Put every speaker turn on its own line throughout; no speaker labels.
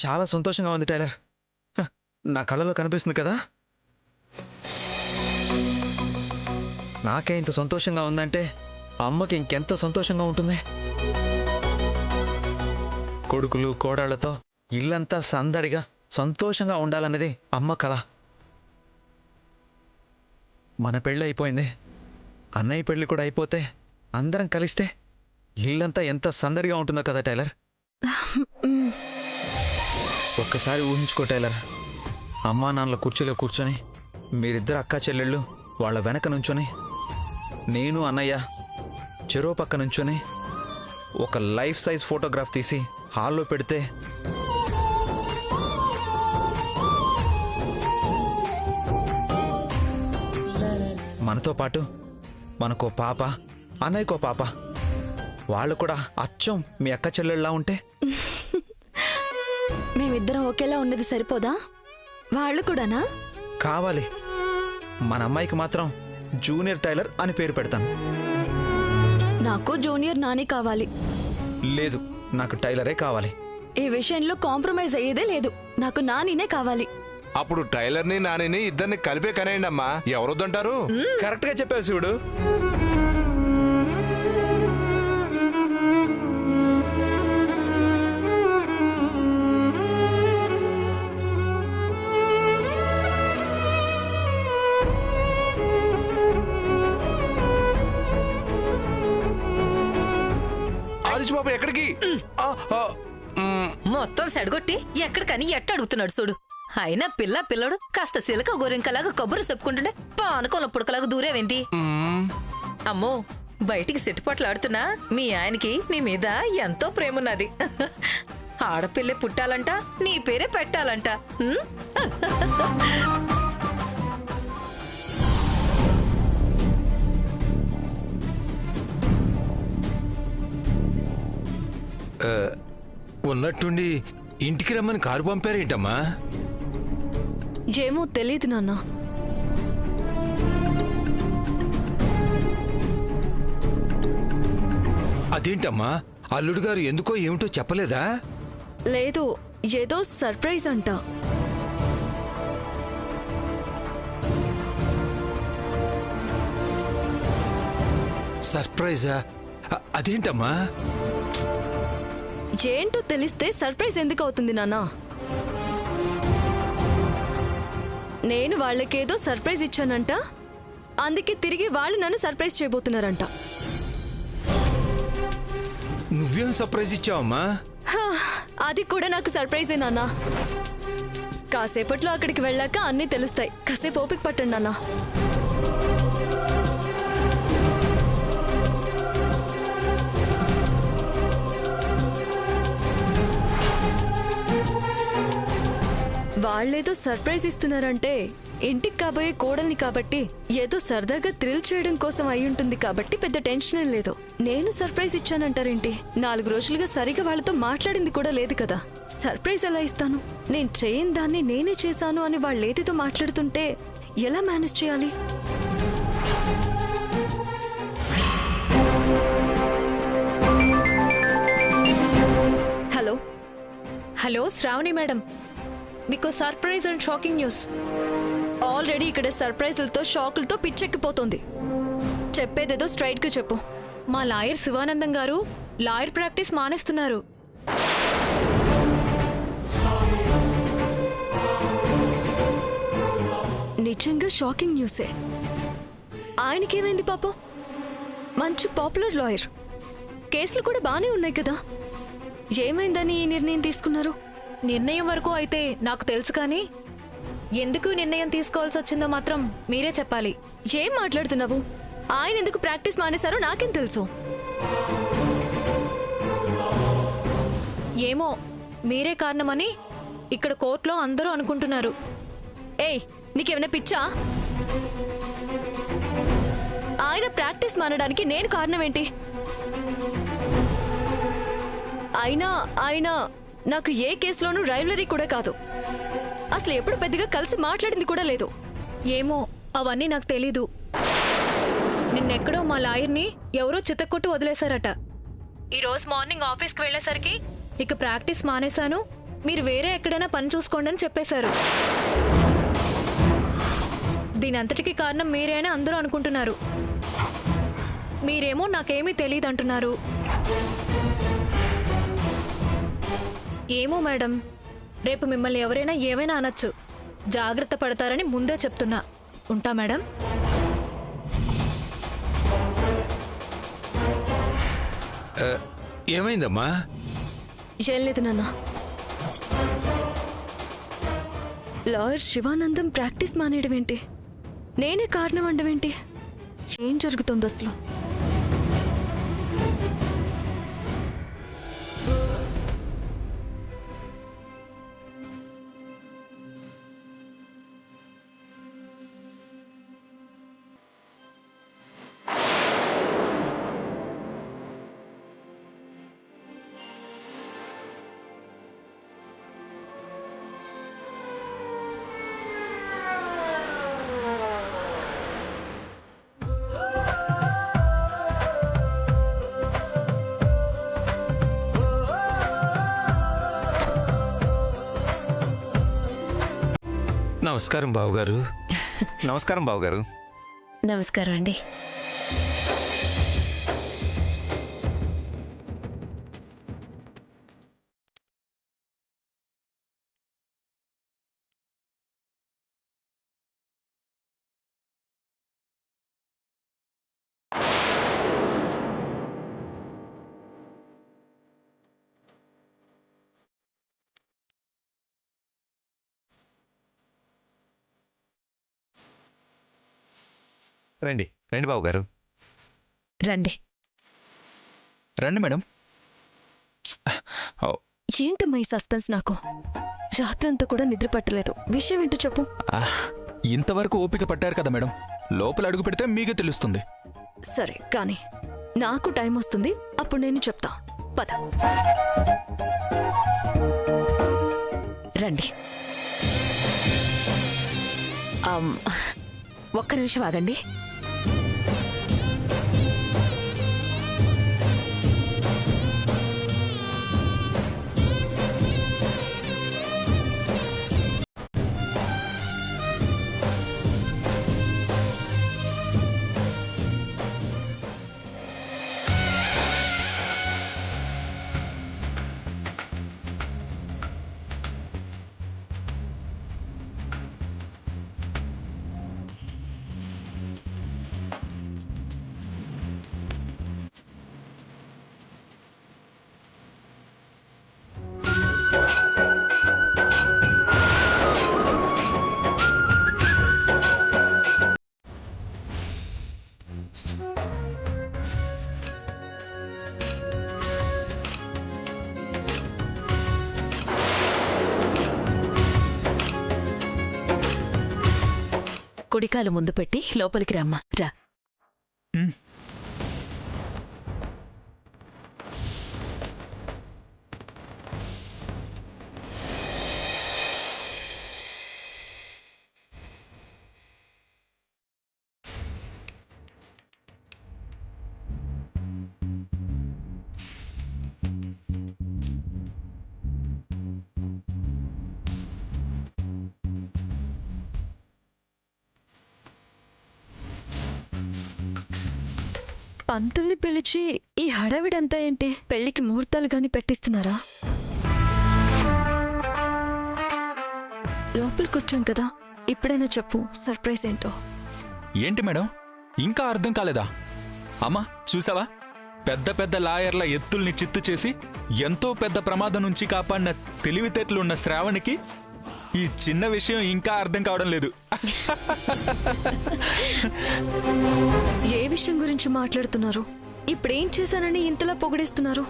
చాలా సంతోషంగా ఉంది టైలర్. హ, నా కళ్ళలో కనిపిస్తుంది కదా. నాకే ఇంత సంతోషంగా ఉందంటే అమ్మకి ఇంకెంత సంతోషంగా ఉంటుంది. కొడుకులు కోడళ్లతో ఇల్లంతా సందడిగా సంతోషంగా ఉండాలన్నది అమ్మ కల. మన పెళ్ళి అయిపోయింది, అన్నయ్య పెళ్ళి కూడా అయిపోతే అందరం కలిస్తే ఇల్లంతా ఎంత సందడిగా ఉంటుందో కదా టైలర్. ఒక్కసారి ఊహించుకో టైలర్, అమ్మా నాన్నల కుర్చీలో కూర్చొని మీరిద్దరు అక్కా చెల్లెళ్ళు వాళ్ళ వెనక నుంచొని, నేను అన్నయ్య చెరో పక్క నుంచొని ఒక లైఫ్ సైజ్ ఫోటోగ్రాఫ్ తీసి హాల్లో పెడితే మనతో పాటు మనకో పాప, అన్నయ్యకో పాప, వాళ్ళు కూడా అచ్చం మీ అక్క చెల్లెళ్ళలా ఉంటే
మేమిద్దరం ఒకేలా ఉన్నది సరిపోదా? వాళ్ళు కూడానా?
కావాలి. మన అమ్మాయికి మాత్రం జూనియర్ టైలర్ అని పేరు పెడతాను.
నాకు జూనియర్ నాని కావాలి.
లేదు, నాకు టైలరే కావాలి.
ఈ విషయంలో కాంప్రమైజ్ అయ్యేదే లేదు. నాకు నానినే కావాలి.
అప్పుడు టైలర్ని నానిని ఇద్దరిని కలిపే కనేయండి అమ్మా, ఎవరొద్దంటారు?
కరెక్ట్ గా చెప్పావు శివుడు.
బాబు ఎక్కడికి?
మొత్తం సెడగొట్టి ఎక్కడికని ఎట్ట అడుగుతున్నాడు చూడు. అయినా పిల్లడు కాస్త సిలక గోరింకలాగా కబుర్లు చెప్పుకుంటుంటే పానకంలో పుడకలాగా దూరేవింది. అమ్మో, బయటికి సిట్టుపట్లు ఆడుతున్నా మీ ఆయనకి నీ మీద ఎంతో ప్రేమున్నది. ఆడపిల్లే పుట్టాలంట, నీ పేరే పెట్టాలంట.
ఉన్నట్టుండి ఇంటికి రమ్మని కారు పంపారేంటమ్మా?
ఏమో తెలియదు నాన్న.
అదేంటమ్మా, అల్లుడు గారు ఎందుకో ఏమిటో చెప్పలేదా?
లేదు, ఏదో సర్ప్రైజ్ అంట.
సర్ప్రైజా? అదేంటమ్మా?
ఏంటో తెలిస్తే సర్ప్రైజ్ ఎందుకు అవుతుంది నాన్న? నేను వాళ్ళకేదో సర్ప్రైజ్ ఇచ్చానంట, అందుకే తిరిగి వాళ్ళు నన్ను సర్ప్రైజ్ చేయబోతున్నారంట.
నువ్వేం సర్ప్రైజ్ ఇచ్చావమ్మా?
అది కూడా నాకు సర్ప్రైజే నాన్న. కాసేపట్లో అక్కడికి వెళ్ళాక అన్నీ తెలుస్తాయి. కాసేపు ఓపిక పట్టండి నాన్న. వాళ్ళేదో సర్ప్రైజ్ ఇస్తున్నారంటే ఇంటికి కాబోయే కోడల్ని కాబట్టి ఏదో సరదాగా థ్రిల్ చేయడం కోసం అయి ఉంటుంది కాబట్టి పెద్ద టెన్షన్ లేదు. నేను సర్ప్రైజ్ ఇచ్చానంటారేంటి? 4 రోజులుగా సరిగా వాళ్ళతో మాట్లాడింది కూడా లేదు కదా. సర్ప్రైజ్ ఎలా ఇస్తాను? నేను చేయని దాన్ని నేనే చేశాను అని వాళ్ళేదితో మాట్లాడుతుంటే ఎలా మేనేజ్ చేయాలి? హలో
హలో శ్రావణి మేడం, మీకు surprise and shocking news.
Already ఇక్కడ సర్ప్రైజులతో షాకులతో పిచ్చెక్కిపోతుంది. చెప్పేదేదో స్ట్రైట్ గా చెప్పు.
మా లాయర్ శివానందం గారు లాయర్ ప్రాక్టీస్ మానేస్తున్నారు.
నిజంగా షాకింగ్ న్యూసే. ఆయనకేమైంది పాపం? మంచి పాపులర్ లాయర్, కేసులు కూడా బానే ఉన్నాయి కదా. ఏమైందని ఈ నిర్ణయం తీసుకున్నారు?
నిర్ణయం వరకు అయితే నాకు తెలుసు, కానీ ఎందుకు నిర్ణయం తీసుకోవాల్సి వచ్చిందో మాత్రం మీరే చెప్పాలి.
ఏం మాట్లాడుతున్నావు? ఆయన ఎందుకు ప్రాక్టీస్ మానేశారో నాకేం తెలుసు.
ఏమో, మీరే కారణమని ఇక్కడ కోర్టులో అందరూ అనుకుంటున్నారు.
ఏయ్, నీకేమైనా పిచ్చా? ఆయన ప్రాక్టీస్ మానడానికి నేను కారణం ఏంటి? అయినా ఆయన నాకు ఏ కేసులోనూ రైవలరీ కూడా కాదు. అసలు ఎప్పుడు పెద్దగా కలిసి మాట్లాడింది కూడా లేదు.
ఏమో, అవన్నీ నాకు తెలీదు. నిన్నెక్కడో మా లాయర్ని ఎవరో చితక్కొట్టు వదిలేశారట. ఈరోజు మార్నింగ్ ఆఫీస్కి వెళ్లేసరికి ఇక ప్రాక్టీస్ మానేశాను, మీరు వేరే ఎక్కడైనా పని చూసుకోండి అని చెప్పేశారు. దీని అంతటికి కారణం మీరే అని అందరూ అనుకుంటున్నారు. మీరేమో నాకేమీ తెలియదు అంటున్నారు. ఏమో మేడం, రేపు మిమ్మల్ని ఎవరైనా ఏమైనా అనొచ్చు. జాగ్రత్త పడతారని ముందే చెప్తున్నా. ఉంటా మేడం.
ఏమైందమ్మా?
ఏం లేదు నాన్న. లాయర్ శివానందం ప్రాక్టీస్ మానేయడం ఏంటి? నేనే కారణం అండమేంటి? ఏం జరుగుతుంది అసలు?
నమస్కారం బావగారు.
నమస్కారం బావగారు.
నమస్కారం అండి.
రండి రండి బావగారు.
రండి.
రండి మేడం.
ఏంటమ్మా ఈ సస్పెన్స్? నాకు రాత్రంతా కూడా నిద్ర పట్టలేదు. విషయం ఏంటో చెప్పు.
ఇంతవరకు ఓపిక పట్టారు కదా మేడం, లోపల అడుగు పెడితే మీకే తెలుస్తుంది.
సరే కానీ నాకు టైం వస్తుంది, అప్పుడు నేను చెప్తా. పద.
రండి. ఒక్క నిమిషం ఆగండి. కుడికాలు ముందు పెట్టి లోపలికి రమ్మా. రా.
పంతుల్ని పిలిచి ఈ హడావిడంతా ఏంటి? పెళ్లికి ముహూర్తాలు గాని పెట్టిస్తున్నారా? లోపల కూర్చోం కదా, ఇప్పుడైనా చెప్పు సర్ప్రైజ్ ఏంటో.
ఏంటి మేడం, ఇంకా అర్థం కాలేదా? అమ్మా చూసావా, పెద్ద పెద్ద లాయర్ల ఎత్తుల్ని చిత్తు చేసి ఎంతో పెద్ద ప్రమాదం నుంచి కాపాడిన తెలివితేటలున్న శ్రావణికి ఈ చిన్న విషయం ఇంకా అర్థం కావడం లేదు.
ఏ విషయం గురించి మాట్లాడుతున్నారు? ఇప్పుడేం చేశానని ఇంతలా పొగిడేస్తున్నారు?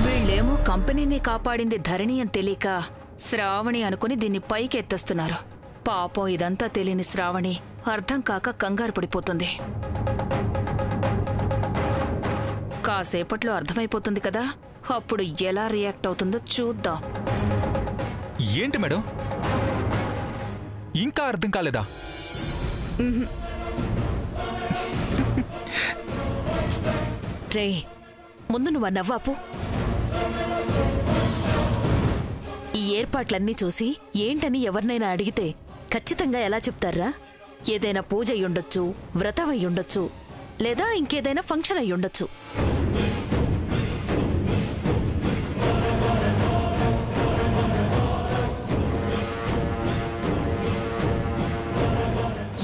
వీళ్ళేమో కంపెనీని కాపాడింది ధరణి అని తెలియక శ్రావణి అనుకుని దీన్ని పైకి ఎత్తేస్తున్నారు. పాపం ఇదంతా తెలియని శ్రావణి అర్థం కాక కంగారు పడిపోతుంది. కాసేపట్లో అర్థమైపోతుంది కదా, అప్పుడు ఎలా రియాక్ట్ అవుతుందో చూద్దాం.
ఏంటి మేడం, ఇంకా అర్థం కాలేదా?
రే ముందు నువ్వు నవ్వాపు. ఈ ఏర్పాట్లన్నీ చూసి ఏంటని ఎవరినైనా అడిగితే ఖచ్చితంగా ఎలా చెప్తారా? ఏదైనా పూజ అయ్యుండొచ్చు, వ్రతం అయ్యుండొచ్చు, లేదా ఇంకేదైనా ఫంక్షన్ అయ్యుండొచ్చు.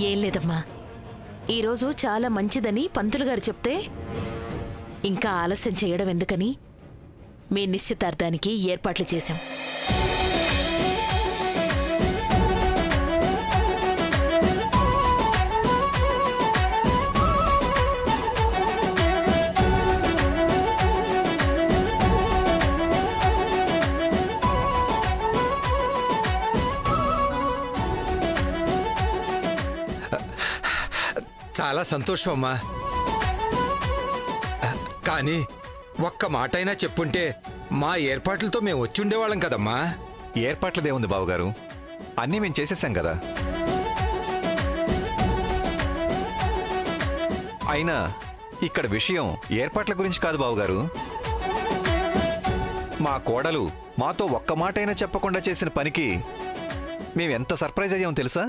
ఏం లేదమ్మా, ఈరోజు చాలా మంచిదని పంతులు గారు చెప్తే ఇంకా ఆలస్యం చేయడం ఎందుకని మీ నిశ్చితార్థానికి ఏర్పాట్లు చేశాం.
చాలా సంతోషం అమ్మా. కానీ ఒక్క మాటైనా చెప్పుంటే మా ఏర్పాట్లతో మేము వచ్చుండేవాళ్ళం కదమ్మా.
ఏర్పాట్లదేముంది బావగారు, అన్నీ మేము చేసేసాం కదా. అయినా ఇక్కడ విషయం ఏర్పాట్ల గురించి కాదు బావగారు. మా కోడలు మాతో ఒక్క మాటైనా చెప్పకుండా చేసిన పనికి మేమెంత సర్ప్రైజ్ అయ్యామో తెలుసా?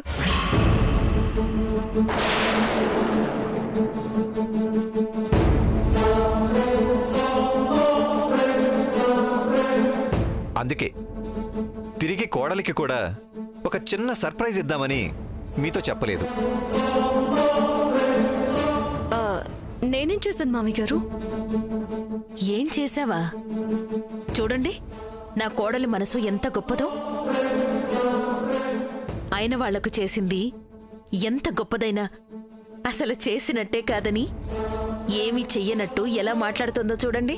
అందుకే తిరిగి కోడలికి కూడా ఒక చిన్న సర్ప్రైజ్ ఇద్దామని మీతో చెప్పలేదు.
నేనేం చేశాను మామయ్య గారు?
ఏం చేశావా? చూడండి నా కోడలి మనసు ఎంత గొప్పదో. అయిన వాళ్లకు చేసింది ఎంత గొప్పదైనా అసలు చేసినట్టే కాదని ఏమీ చెయ్యనట్టు ఎలా మాట్లాడుతుందో చూడండి.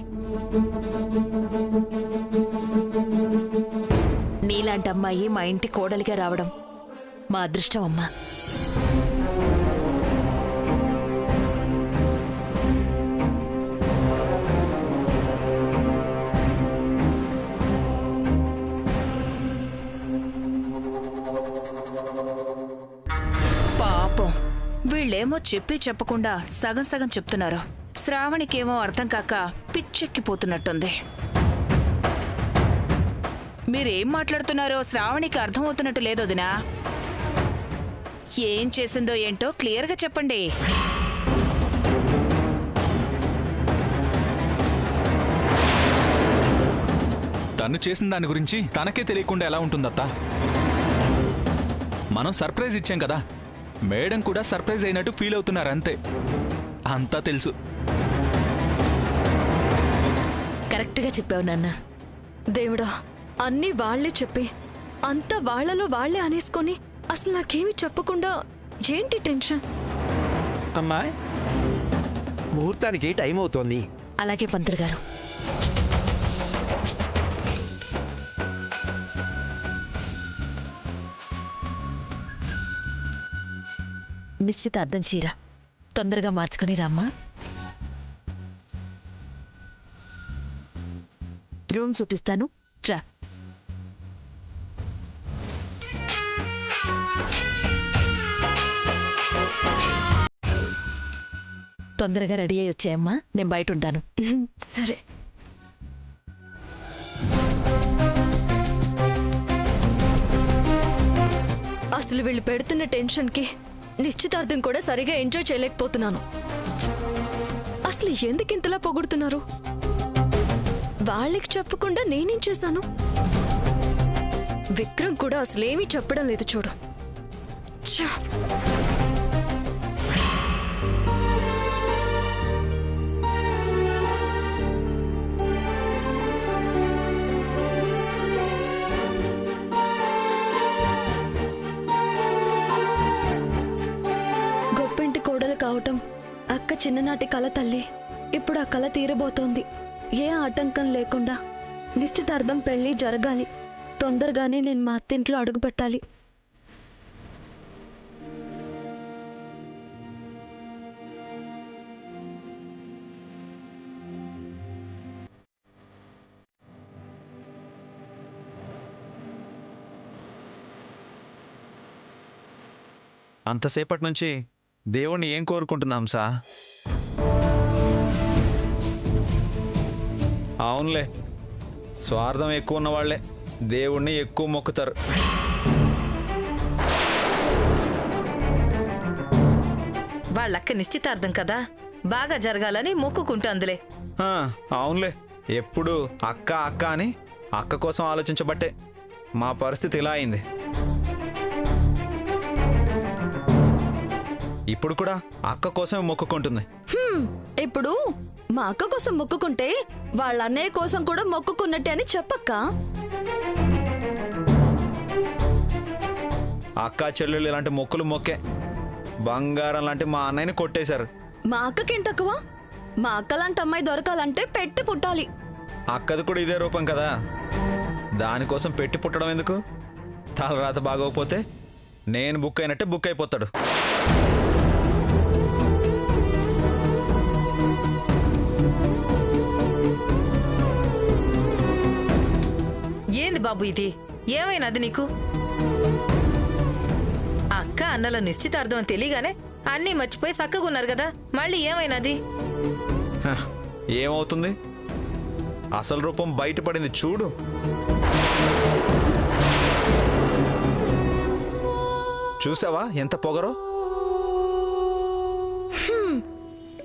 నీలాంటి అమ్మాయి మా ఇంటి కోడలిగా రావడం మా అదృష్టం అమ్మా.
పాపం వీళ్ళేమో చెప్పి చెప్పకుండా సగం సగం చెప్తున్నారు. శ్రావణికేమో అర్థం కాక పిచ్చెక్కిపోతున్నట్టుంది. మీరేం మాట్లాడుతున్నారో శ్రావణికి అర్థమవుతున్నట్టు లేదొదినా. ఏం చేసిందో ఏంటో క్లియర్గా చెప్పండి.
తను చేసిన దాని గురించి తనకే తెలియకుండా ఎలా ఉంటుందత్తా? మనం సర్ప్రైజ్ ఇచ్చాం కదా, మేడం కూడా సర్ప్రైజ్ అయినట్టు ఫీల్ అవుతున్నారు అంతే. అంతా తెలుసు.
కరెక్ట్గా చెప్పావు నాన్న.
దేవుడా, అన్నీ వాళ్లే చెప్పి అంతా వాళ్లలో వాళ్లే అనేసుకొని అసలు నాకేమీ చెప్పకుండా ఏంటి టెన్షన్?
అమ్మాయి ముహూర్తానికి టైం అవుతోంది.
అలాగే పంతులు గారు. నిశ్చితార్థం చీర తొందరగా మార్చుకుని రామ్మా. రూమ్ చూపిస్తాను రా. తొందరగా రెడీ అయ్యి వచ్చాయమ్మా, నేను బయట ఉంటాను.
సరే. అసలు వీళ్ళు పెడుతున్న టెన్షన్కి నిశ్చితార్థం కూడా సరిగా ఎంజాయ్ చేయలేకపోతున్నాను. అసలు ఎందుకు ఇంతలా పొగుడుతున్నారు? వాళ్ళకి చెప్పకుండా నేనేం చేశాను? విక్రమ్ కూడా అసలేమీ చెప్పడం లేదు చూడు. ఛా! గొప్పింటి కోడలు కావటం అక్క చిన్ననాటి కల తల్లి. ఇప్పుడు ఆ కల తీరబోతోంది. ఏ ఆటంకం లేకుండా నిశ్చితార్థం పెళ్లి జరగాలి. తొందరగానే నేను మా అత్తింట్లో అడుగు పెట్టాలి.
అంతసేపటి నుంచి దేవుణ్ణి ఏం కోరుకుంటున్నాం సా? అవునులే, స్వార్థం ఎక్కువ ఉన్న వాళ్ళే దేవుణ్ణి ఎక్కువ మొక్కుతారు.
వాళ్ళక్క నిశ్చితార్థం కదా, బాగా జరగాలని మొక్కుకుంటోందిలే.
ఆ, అవునులే, ఎప్పుడు అక్క అక్క అని అక్క కోసం ఆలోచించబట్టే మా పరిస్థితి ఇలా అయింది. ఇప్పుడు కూడా అక్క కోసమే మొక్కుకుంటుంది.
ఇప్పుడు మా అక్క కోసం మొక్కుకుంటే వాళ్ళ అన్నయ్య కోసం కూడా మొక్కుకున్నట్టే అని చెప్పక్క.
అక్క చెల్లెళ్ళు ఇలాంటి మొక్కులు మొక్కే బంగారం లాంటి మా అన్నయ్యని కొట్టేశారు.
మా అక్కకేం తక్కువ? మా అక్క లాంటి అమ్మాయి దొరకాలంటే పెట్టి పుట్టాలి.
అక్కది కూడా ఇదే రూపం కదా, దానికోసం పెట్టి పుట్టడం ఎందుకు? తలరాత బాగోకపోతే నేను బుక్ అయినట్టే బుక్ అయిపోతాడు.
ఏంది బాబు ఇది? ఏమైనది నీకు? అక్క అన్నల నిశ్చితార్థం అని తెలియగానే అన్నీ మర్చిపోయి చక్కగున్నారు కదా, మళ్ళీ ఏమైనది?
హ, ఏమవుతుంది? అసలు రూపం బయటపడింది చూడు. చూసావా ఎంత పొగరో?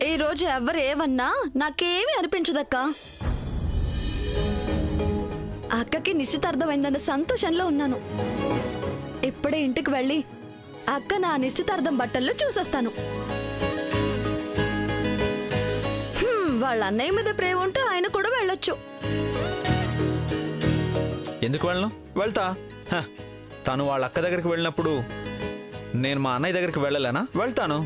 ఈ రోజు ఎవరు ఏమన్నా నాకేమీ అనిపించదక్క. అక్కకి నిశ్చితార్థమైందన్న సంతోషంలో ఉన్నాను. ఇప్పుడే ఇంటికి వెళ్ళి అక్క నా నిశ్చితార్థం బట్టల్లో చూసొస్తాను. వాళ్ళ అన్నయ్య మీద ప్రేమ ఉంటే ఆయన కూడా వెళ్ళొచ్చు.
ఎందుకు వెళ్ళను? వెళ్తా. హ, తను వాళ్ళ అక్క దగ్గరికి వెళ్ళినప్పుడు నేను మా అన్నయ్య దగ్గరికి వెళ్ళలేనా? వెళ్తాను.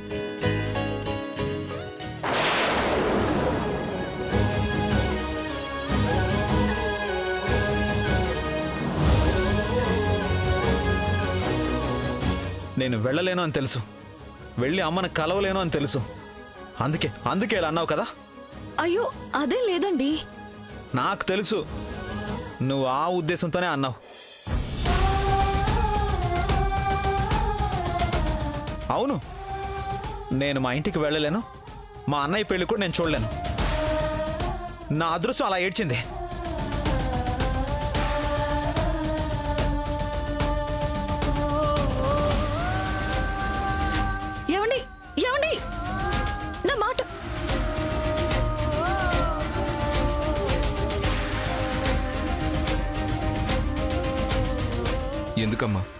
నేను వెళ్ళలేను అని తెలుసు, వెళ్ళి అమ్మను కలవలేను అని తెలుసు. అందుకే ఇలా అన్నావు కదా?
అయ్యో అదేం లేదండి.
నాకు తెలుసు, నువ్వు ఆ ఉద్దేశంతోనే అన్నావు. అవును, నేను మా ఇంటికి వెళ్ళలేను, మా అన్నయ్య పెళ్లి కూడా నేను చూడలేను. నా అదృష్టం అలా ఏడ్చింది.
ఏమండి ఏమండి, నా మాట.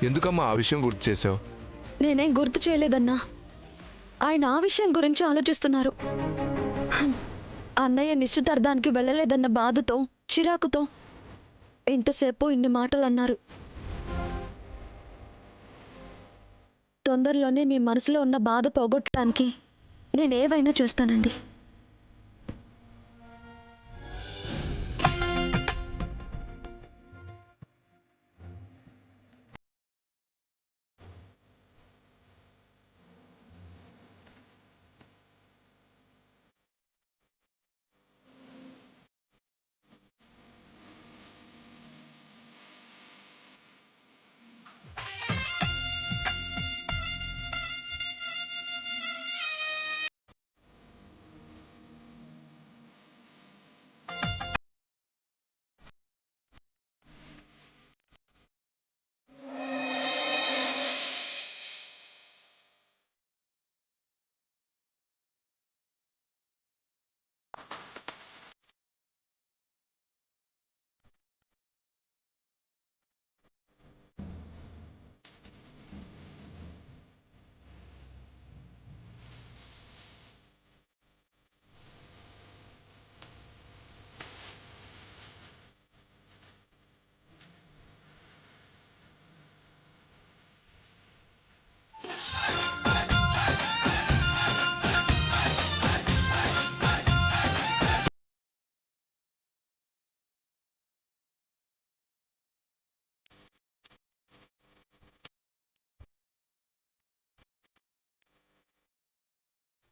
ఎందుకమ్మా ఆ విషయం గుర్తు చేసావు?
నేనేం గుర్తు చేయలేదన్నా, ఆయన ఆ విషయం గురించి ఆలోచిస్తున్నారు. అన్నయ్య నిశ్చితార్థానికి వెళ్ళలేదన్న బాధతో, చిరాకుతో ఇంతసేపు ఇన్ని మాటలు అన్నారు. తొందరలోనే మీ మనసులో ఉన్న బాధ పోగొట్టడానికి నేనేవైనా చేస్తానండి.